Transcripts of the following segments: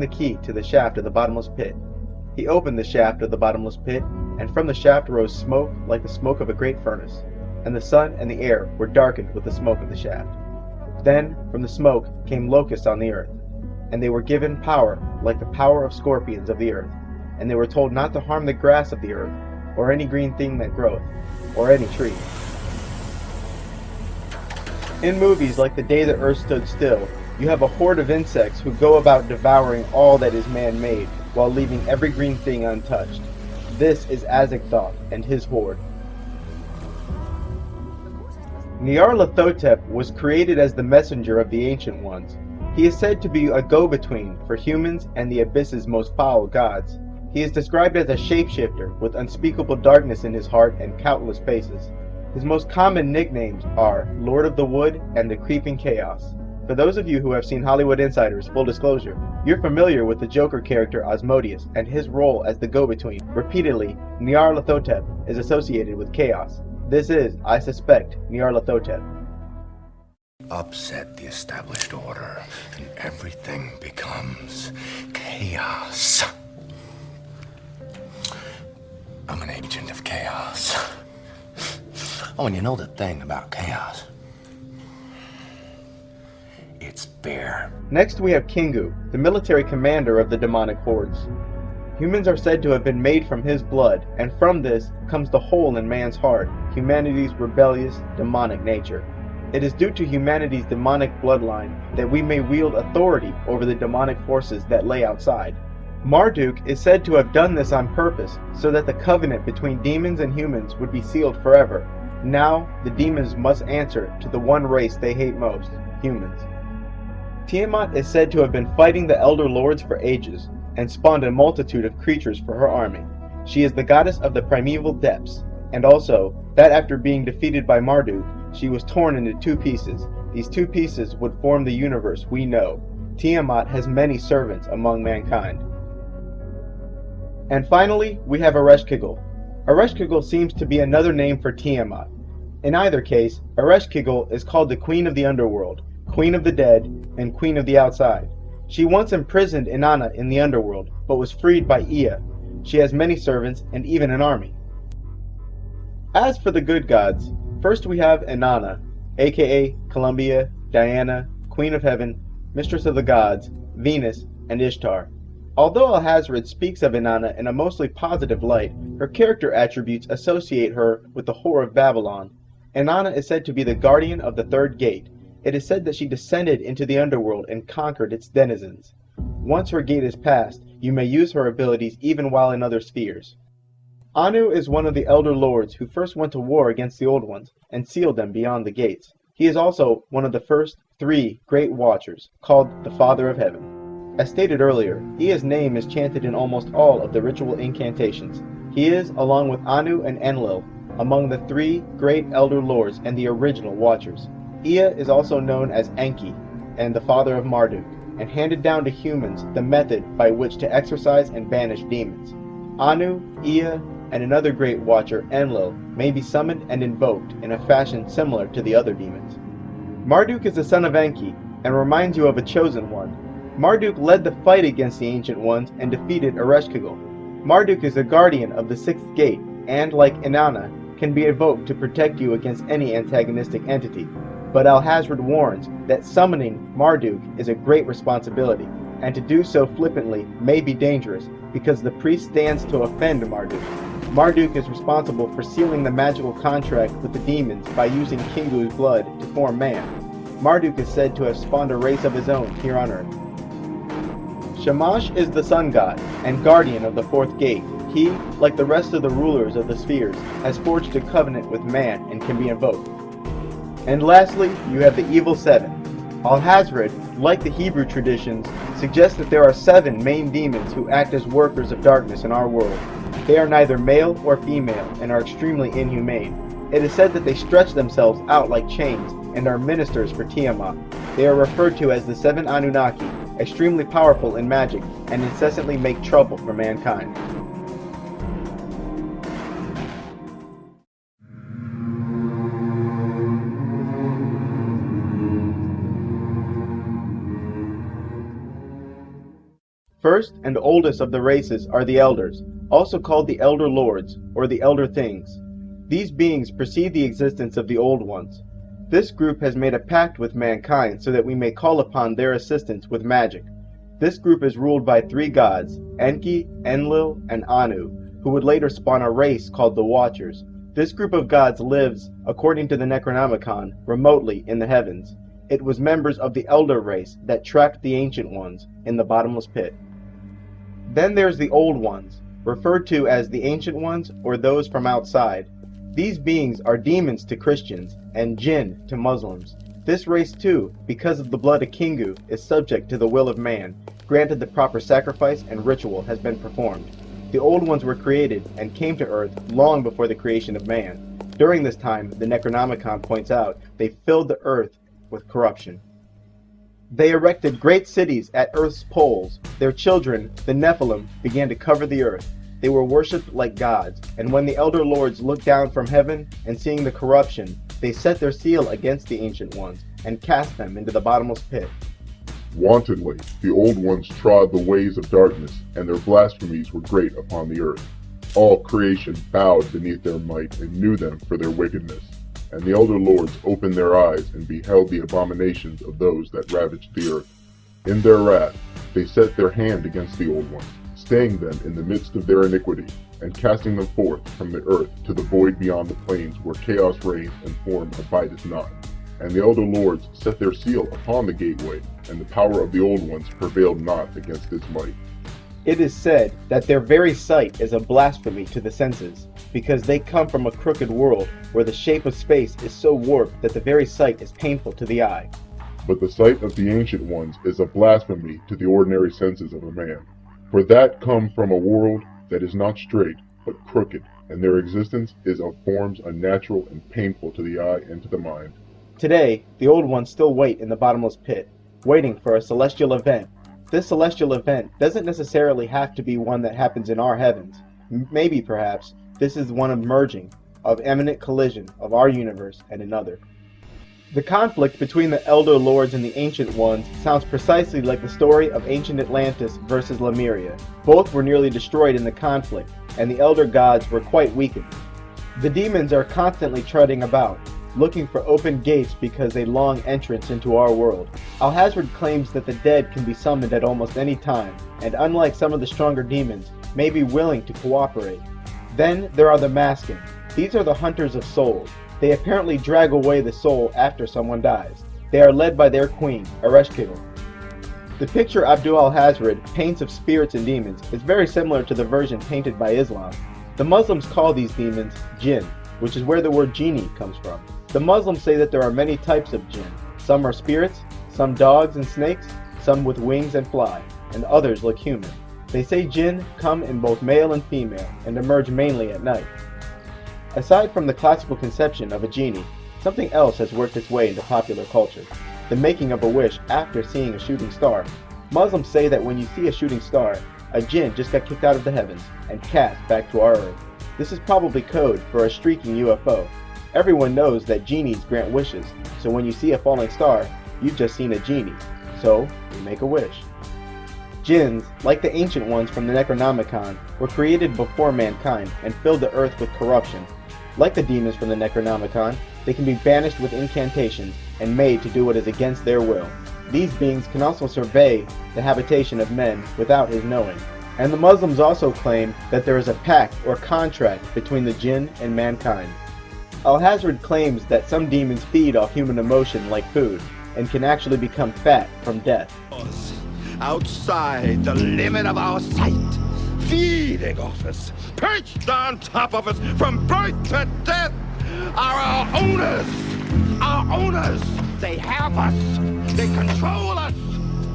the key to the shaft of the bottomless pit. He opened the shaft of the bottomless pit, and from the shaft rose smoke like the smoke of a great furnace, and the sun and the air were darkened with the smoke of the shaft. Then from the smoke came locusts on the earth, and they were given power like the power of scorpions of the earth, and they were told not to harm the grass of the earth, or any green thing that groweth, or any tree. In movies like The Day the Earth Stood Still, you have a horde of insects who go about devouring all that is man-made, while leaving every green thing untouched. This is Azagthoth and his horde. Nyarlathotep was created as the messenger of the Ancient Ones. He is said to be a go-between for humans and the Abyss's most foul gods. He is described as a shapeshifter with unspeakable darkness in his heart and countless faces. His most common nicknames are Lord of the Wood and the Creeping Chaos. For those of you who have seen Hollywood Insiders, full disclosure, you're familiar with the Joker character Asmodeus and his role as the go-between. Repeatedly, Nyarlathotep is associated with chaos. This is, I suspect, Nyarlathotep. Upset the established order, and everything becomes chaos. I'm an agent of chaos. Oh, and you know the thing about chaos? It's fair. Next we have Kingu, the military commander of the demonic hordes. Humans are said to have been made from his blood, and from this comes the hole in man's heart, humanity's rebellious, demonic nature. It is due to humanity's demonic bloodline that we may wield authority over the demonic forces that lay outside. Marduk is said to have done this on purpose, so that the covenant between demons and humans would be sealed forever. Now, the demons must answer to the one race they hate most, humans. Tiamat is said to have been fighting the Elder Lords for ages, and spawned a multitude of creatures for her army. She is the goddess of the primeval depths, and also, that after being defeated by Marduk, she was torn into two pieces. These two pieces would form the universe we know. Tiamat has many servants among mankind. And finally, we have Ereshkigal. Ereshkigal seems to be another name for Tiamat. In either case, Ereshkigal is called the Queen of the Underworld, Queen of the Dead, and Queen of the Outside. She once imprisoned Inanna in the underworld, but was freed by Ea. She has many servants and even an army. As for the good gods, first we have Inanna, aka Columbia, Diana, Queen of Heaven, Mistress of the Gods, Venus, and Ishtar. Although Alhazred speaks of Inanna in a mostly positive light, her character attributes associate her with the whore of Babylon. Inanna is said to be the guardian of the third gate. It is said that she descended into the underworld and conquered its denizens. Once her gate is passed, you may use her abilities even while in other spheres. Anu is one of the Elder Lords who first went to war against the Old Ones and sealed them beyond the gates. He is also one of the first 3 Great Watchers, called the Father of Heaven. As stated earlier, Ea's name is chanted in almost all of the ritual incantations. He is, along with Anu and Enlil, among the 3 Great Elder Lords and the original Watchers. Ea is also known as Enki, and the father of Marduk, and handed down to humans the method by which to exorcise and banish demons. Anu, Ea, and another great watcher, Enlil, may be summoned and invoked in a fashion similar to the other demons. Marduk is the son of Enki, and reminds you of a chosen one. Marduk led the fight against the Ancient Ones and defeated Ereshkigal. Marduk is the guardian of the 6th gate, and, like Inanna, can be invoked to protect you against any antagonistic entity. But Alhazred warns that summoning Marduk is a great responsibility, and to do so flippantly may be dangerous, because the priest stands to offend Marduk. Marduk is responsible for sealing the magical contract with the demons by using Kingu's blood to form man. Marduk is said to have spawned a race of his own here on Earth. Shamash is the sun god, and guardian of the 4th gate. He, like the rest of the rulers of the spheres, has forged a covenant with man and can be invoked. And lastly, you have the Evil 7. Alhazred, like the Hebrew traditions, suggests that there are 7 main demons who act as workers of darkness in our world. They are neither male or female and are extremely inhumane. It is said that they stretch themselves out like chains and are ministers for Tiamat. They are referred to as the 7 Anunnaki, extremely powerful in magic, and incessantly make trouble for mankind. First and oldest of the races are the Elders, also called the Elder Lords, or the Elder Things. These beings precede the existence of the Old Ones. This group has made a pact with mankind so that we may call upon their assistance with magic. This group is ruled by three gods, Enki, Enlil, and Anu, who would later spawn a race called the Watchers. This group of gods lives, according to the Necronomicon, remotely in the heavens. It was members of the Elder race that tracked the Ancient Ones in the bottomless pit. Then there's the Old Ones, referred to as the Ancient Ones or those from outside. These beings are demons to Christians and jinn to Muslims. This race too, because of the blood of Kingu, is subject to the will of man, granted the proper sacrifice and ritual has been performed. The Old Ones were created and came to Earth long before the creation of man. During this time, the Necronomicon points out, they filled the Earth with corruption. They erected great cities at Earth's poles. Their children, the Nephilim, began to cover the Earth. They were worshipped like gods, and when the Elder Lords looked down from heaven and seeing the corruption, they set their seal against the Ancient Ones and cast them into the bottomless pit. Wantonly, the Old Ones trod the ways of darkness, and their blasphemies were great upon the earth. All creation bowed beneath their might and knew them for their wickedness. And the Elder Lords opened their eyes and beheld the abominations of those that ravaged the earth. In their wrath, they set their hand against the Old Ones, staying them in the midst of their iniquity, and casting them forth from the earth to the void beyond the plains where chaos reigns and form abideth not. And the Elder Lords set their seal upon the gateway, and the power of the Old Ones prevailed not against its might. It is said that their very sight is a blasphemy to the senses, because they come from a crooked world where the shape of space is so warped that the very sight is painful to the eye. But the sight of the Ancient Ones is a blasphemy to the ordinary senses of a man. For that come from a world that is not straight, but crooked, and their existence is of forms unnatural and painful to the eye and to the mind. Today, the Old Ones still wait in the bottomless pit, waiting for a celestial event. This celestial event doesn't necessarily have to be one that happens in our heavens. Maybe, perhaps, this is one of merging, of imminent collision of our universe and another. The conflict between the Elder Lords and the Ancient Ones sounds precisely like the story of ancient Atlantis versus Lemuria. Both were nearly destroyed in the conflict, and the Elder Gods were quite weakened. The demons are constantly treading about, looking for open gates because they long entrance into our world. Alhazred claims that the dead can be summoned at almost any time, and unlike some of the stronger demons, may be willing to cooperate. Then there are the Maskin. These are the hunters of souls. They apparently drag away the soul after someone dies. They are led by their queen, Ereshkigal. The picture Abdul Alhazred paints of spirits and demons is very similar to the version painted by Islam. The Muslims call these demons jinn, which is where the word genie comes from. The Muslims say that there are many types of jinn. Some are spirits, some dogs and snakes, some with wings and fly, and others look human. They say jinn come in both male and female and emerge mainly at night. Aside from the classical conception of a genie, something else has worked its way into popular culture: the making of a wish after seeing a shooting star. Muslims say that when you see a shooting star, a jinn just got kicked out of the heavens and cast back to our earth. This is probably code for a streaking UFO. Everyone knows that genies grant wishes, so when you see a falling star, you've just seen a genie, so you make a wish. Jinns, like the Ancient Ones from the Necronomicon, were created before mankind and filled the earth with corruption. Like the demons from the Necronomicon, they can be banished with incantations and made to do what is against their will. These beings can also survey the habitation of men without his knowing. And the Muslims also claim that there is a pact or contract between the jinn and mankind. Alhazred claims that some demons feed off human emotion like food, and can actually become fat from death. Outside the limit of our sight, feeding off us, perched on top of us from birth to death, are our owners. Our owners. They have us. They control us.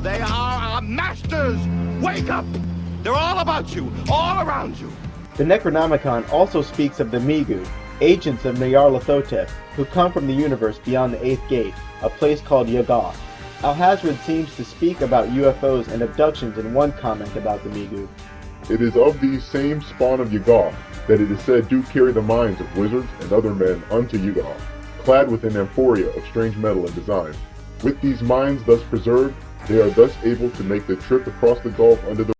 They are our masters. Wake up. They're all about you, all around you. The Necronomicon also speaks of the Migu, agents of Nyarlathotep, who come from the universe beyond the 8th gate, a place called Yagath. Alhazred seems to speak about UFOs and abductions in one comment about the Migu. It is of these same spawn of Yagath that it is said do carry the minds of wizards and other men unto Yagath, clad within amphoria of strange metal and design. With these minds thus preserved, they are thus able to make the trip across the gulf under the